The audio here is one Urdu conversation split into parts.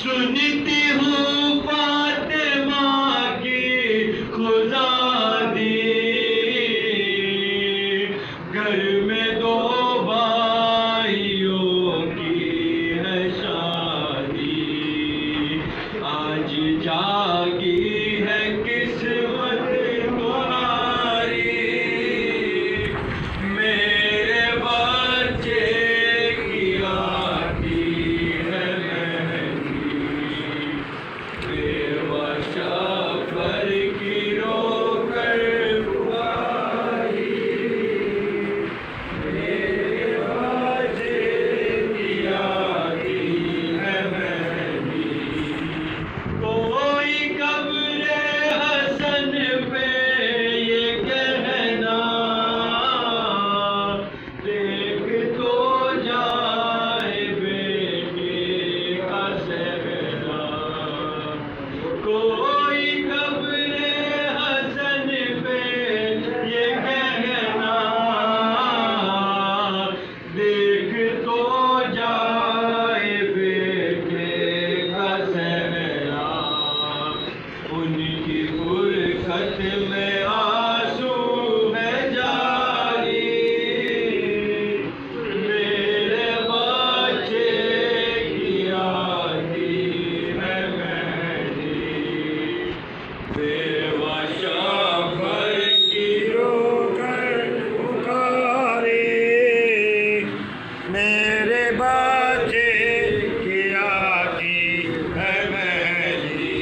سنتی ہوں فاطمہ کی خزادی، گھر میں دو بھائیوں کی ہے شادی، آج جاگی ہے قسمت تمہاری، میرے بچے کی آتی ہے مہندی، بیوہ شفر کی رو کر پکاری، میرے بچے کی آتی ہے مہندی، کوئی قبر حسن پہ یہ کہنا، دیکھ تو جائے بیٹے کا صحرا، کوئی قبر حسن پہ یہ کہنا، دیکھ تو جائے بیٹے کا صحرا، ان کی فرقت میں آنسو ہے جاری، میرے بچے کی آتی ہے مہندی، بیوہ شفر کی رو کر پکارے، میرے بچے کی آتی ہے مہندی،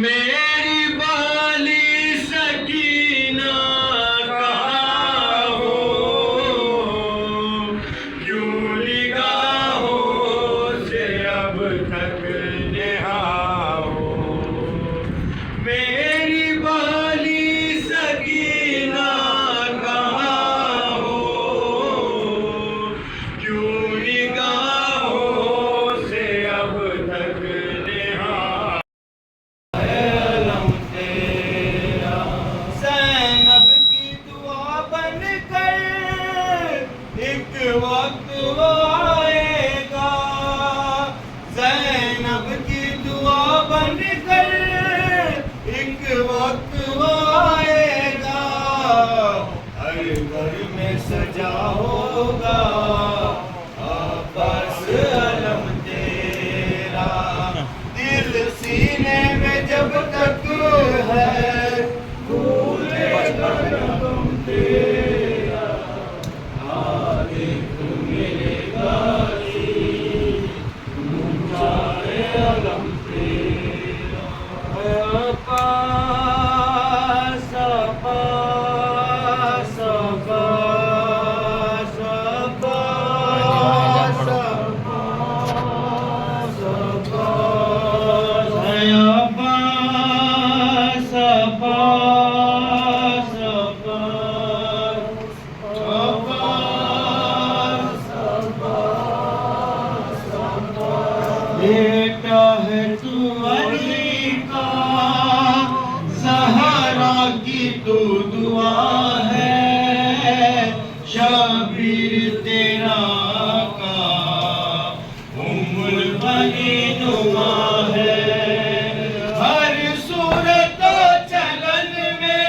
میری بالی سکینہ کہاں ہو، کیوں نگاہوں سے اب تک نہا ہو، میری بالی سکینہ کہاں ہو، کیوں نگاہوں سے اب تک نہا، زینب کی دعا بن کر ایک وقت وہ آئے گا، زینب کی دعا بن کر ایک وقت وہ آئے گا، ہر گھر میں سجا ہوگا عباس علم تیرا، دل سینے میں جب تک ہے بھولے قدم تیرا، آدھے ملے گا جائے علم تیرا، عباس عباس عباس عباس بیٹا ہے تو علی کا، زہرا کی تو دعا ہے، شبیر تیرا کا ام البنی نما ہے، ہر صورت و چلن میں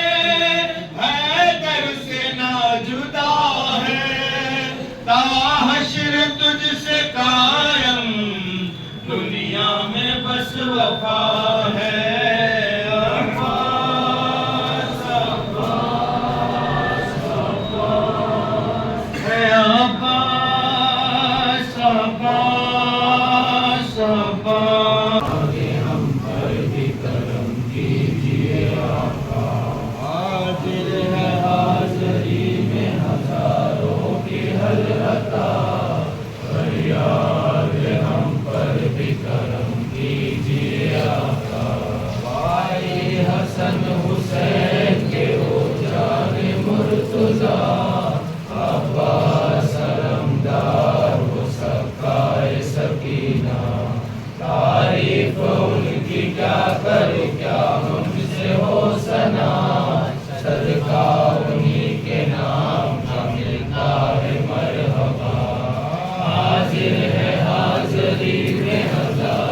حیدر سے نہ جدا ہے، تا حشر تجھ سے قائم دنیا میں بس وفا ہے، عباس عباس عباس ہے، عباس عباس عباس، آگے ہم پر بھی کرم کیجیے آقا، حاضر ہے حاضری میں ہزاروں کی حضرتا، فریاد ہم پر بھی کرم کیجیے آقا، بھائی حسن حسین کے ہو جان مرتضیٰ، عباس علمدار وہ سکائے سکینہ، تعریف ان کی کیا کرے کیا ہم سے ہو ثنا، صدقہ انہی کے نام کا ملتا ہے مرحبا، حاضر ہے حاضری میں ہزار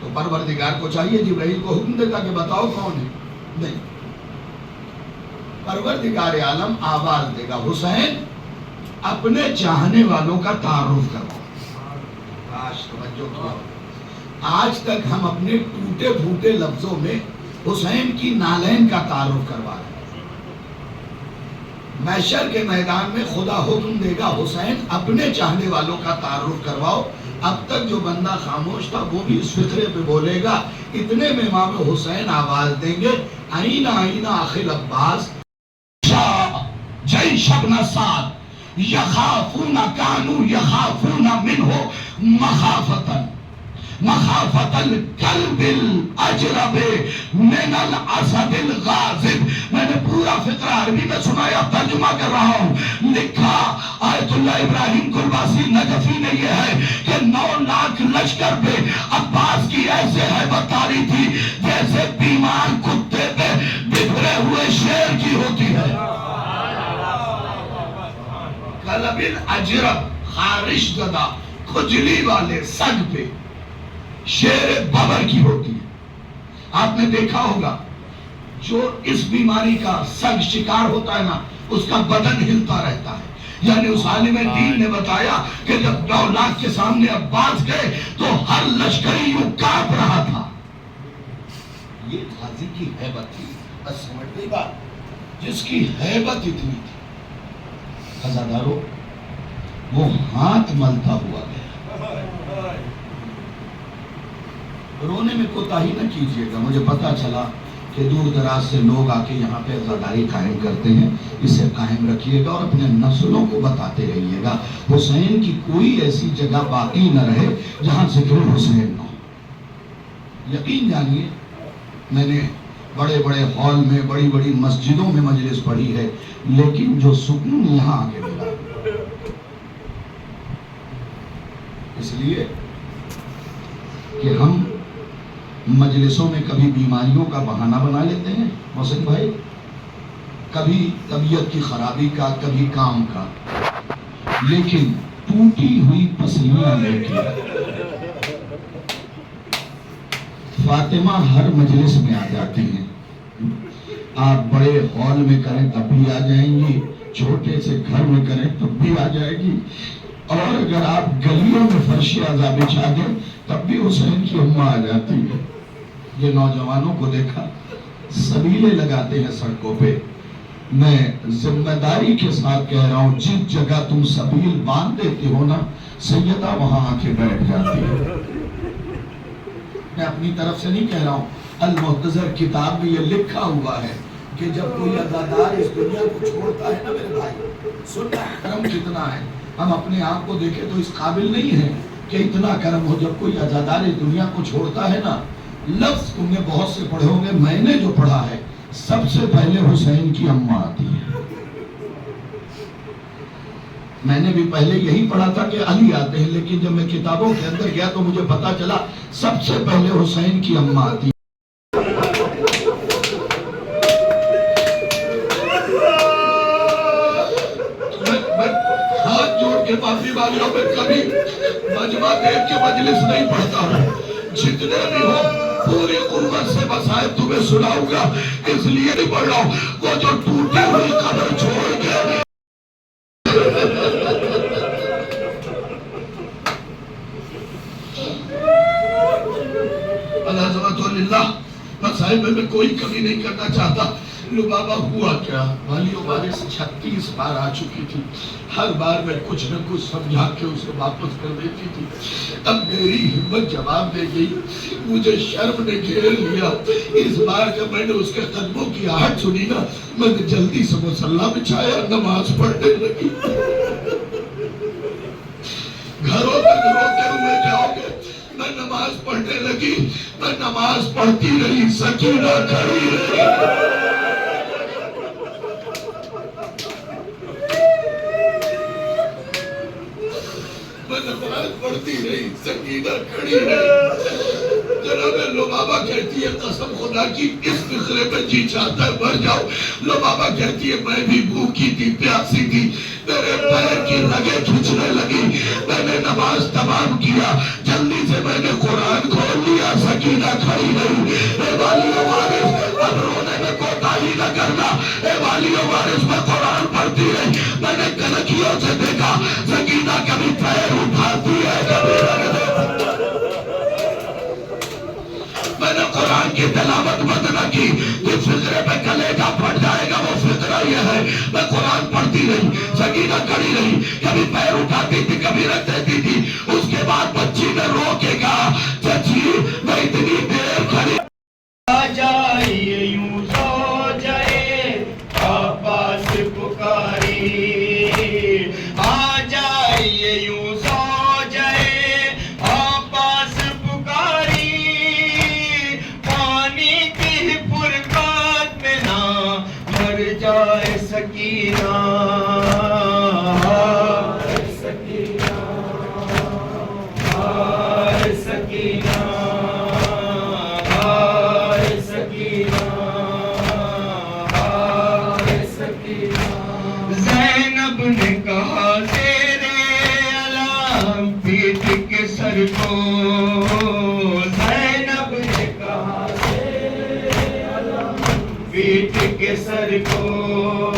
تو پروردگار کو چاہیے جبرائیل کو حکم دیتا کہ بتاؤ کون ہے؟ نہیں، پروردگار عالم آواز دے گا حسین اپنے چاہنے والوں کا تعارف کرو۔ کاش توجہ کیا۔ آج تک ہم اپنے ٹوٹے پھوٹے لفظوں میں حسین کی نالین کا تعارف کروا رہے ہیں۔ محشر کے میدان میں خدا حکم دے گا حسین اپنے چاہنے والوں کا تعارف کرواؤ۔ اب تک جو بندہ خاموش تھا وہ بھی اس فقرے پہ بولے گا۔ اتنے میں امام حسین آواز دیں گے آئینہ آئینہ آخر عباس جیش ابن سعد یخافون کانو یخافون منہ مخافتن مخافت الکلب الاجرب من الاسد الغاضب۔ میں نے پورا فقرہ عربی میں سنایا، ترجمہ کر رہا ہوں۔ لکھا آیت اللہ ابراہیم قرباسی نجفی نے یہ ہے کہ 9 لاکھ لشکر پہ عباس کی ایسے ہیبت طاری تھی جیسے بیمار کتے پہ بکھرے ہوئے شیر کی ہوتی ہے۔ کلب الاجرب خارش زدہ کھجلی والے سگ پہ شیر ببر کی ہوتی ہے۔ آپ نے دیکھا ہوگا جو اس بیماری کا سگ شکار ہوتا ہے نا، اس کا بدن ہلتا رہتا ہے۔ یعنی اس عالم دین نے بتایا کہ جب 9 لاکھ کے سامنے عباس گئے تو ہر لشکری یوں کانپ رہا تھا۔ یہ غازی کی ہیبت تھی، بس سمجھ گئی بات، جس کی ہیبت اتنی تھی۔ خزادارو وہ ہاتھ ملتا ہوا گیا۔ رونے میں کوتاہی نہ کیجیے گا، مجھے پتا چلا کہ دور دراز سے لوگ آ کے یہاں پہ عزاداری قائم کرتے ہیں، اسے قائم رکھیے گا اور اپنے نسلوں کو بتاتے رہیے گا۔ حسین کی کوئی ایسی جگہ باقی نہ رہے جہاں ذکر حسین نہ ہو۔ یقین جانیے میں نے بڑے بڑے ہال میں بڑی بڑی مسجدوں میں مجلس پڑھی ہے، لیکن جو سکون یہاں آ کے ملا، اس لیے کہ ہم مجلسوں میں کبھی بیماریوں کا بہانہ بنا لیتے ہیں محسن بھائی، کبھی طبیعت کی خرابی کا، کبھی کام کا، لیکن ٹوٹی ہوئی پسلیاں لے کے فاطمہ ہر مجلس میں آ جاتی ہیں۔ آپ بڑے ہال میں کریں تب بھی آ جائیں گی، چھوٹے سے گھر میں کریں تب بھی آ جائے گی، اور اگر آپ گلیوں میں فرش عزا بچھا دیں تب بھی حسین کی اماں آ جاتی ہے۔ یہ نوجوانوں کو دیکھا سبیلے لگاتے ہیں سڑکوں پہ، میں ذمہ داری کے ساتھ کہہ رہا ہوں جس جگہ تم سبیل باندھ دیتے ہو نا، سیدہ وہاں آ کے بیٹھ جاتی ہے۔ میں اپنی طرف سے نہیں کہہ رہا ہوں، المحتضر کتاب میں یہ لکھا ہوا ہے کہ جب کوئی عزادار اس دنیا کو چھوڑتا ہے نا میرے بھائی، سننا کرم کتنا ہے، ہم اپنے آپ کو دیکھیں تو اس قابل نہیں ہے کہ اتنا کرم ہو۔ جب کوئی عزادار اس دنیا کو چھوڑتا ہے نا، لفظ تم نے بہت سے پڑھے ہوں گے، میں نے جو پڑھا ہے سب سے پہلے حسین کی اماں آتی ہے۔ میں نے بھی پہلے یہی پڑھا تھا کہ علی آتے ہیں، لیکن جب میں کتابوں کے اندر گیا تو مجھے پتا چلا سب سے پہلے حسین کی اماں آتی ہے۔ ہاتھ جوڑ کے معافی مانگ رہا ہوں، میں کبھی مجمع دیکھ کے مجلس نہیں پڑھتا ہوں، جتنے بھی ہو پوری قوت سے مسائل تمہیں سناؤں گا، اس لیے نہیں پڑھ رہا ہوں۔ وہ جو ٹوٹی ہوئی قبر چھوڑ کے مسائل میں کوئی کمی نہیں کرنا چاہتا۔ لبابہ ہوا کیا، والیوں بارے سے 36 بار آ چکی تھی، ہر بار میں کچھ نہ کچھ سمجھا کے اسے واپس کر دیتی تھی۔ اب میری ہمت جواب دے گئی، مجھے شرم نے گھیر لیا۔ اس بار جب میں نے اس کے قدموں کی آہٹ سنی نا، میں نے جلدی سے مصلی بچھایا، نماز پڑھنے لگی۔ گھروں تک روتے ہوئے جاؤ گے، میں نماز پڑھنے لگی، میں نماز پڑھتی رہی، سکینہ کھڑی رہی۔ میں نماز پڑھتی رہی، سکینہ کھڑی رہی۔ جناب لبابہ کہتی ہے قسم خدا کی اس فقرے میں جی چاہتا ہے مر جاؤ۔ لبابہ کہتی ہے میں بھی بھوکی تھی، پیاسی تھی، میرے پیر کی رگیں کھچنے لگی، میں نے نماز تمام کیا، جلدی سے میں نے قرآن کھول لیا، سکینہ کھڑی رہی۔ اے والیو وارث، اب رونے میں کوتاہی نہ کرنا، اے والیو وارث میں قرآن پڑھتی رہی۔ میں نے کنکھیوں سے دیکھا سکینہ کبھی پیر اٹھاتی ہے کبھی رگ دیتی ہے۔ میں نے قرآن کی تلاوت بند نہ کی، جس فقرے پہ کلیجہ پھٹ جائے گا وہ فقرہ یہ ہے۔ میں قرآن پڑھتی رہی، سکینہ کھڑی رہی، کبھی پیر اٹھاتی تھی کبھی رکھ دیتی تھی۔ اس کے بعد بچی نے رو کے کہا چچی میں اتنی دیر کھڑی آ جائیے یوں سو جائے عباس پکاری، آ جائیے یوں سو جائے عباس پکاری، پانی کی پرکات میں نہ مر جائے سکینہ، سکینہ، سکینہ، زینب نے کہا تیرے علام پیٹ کے سر کو، زینب نے کہا تیرے علام پیٹ کے سر کو،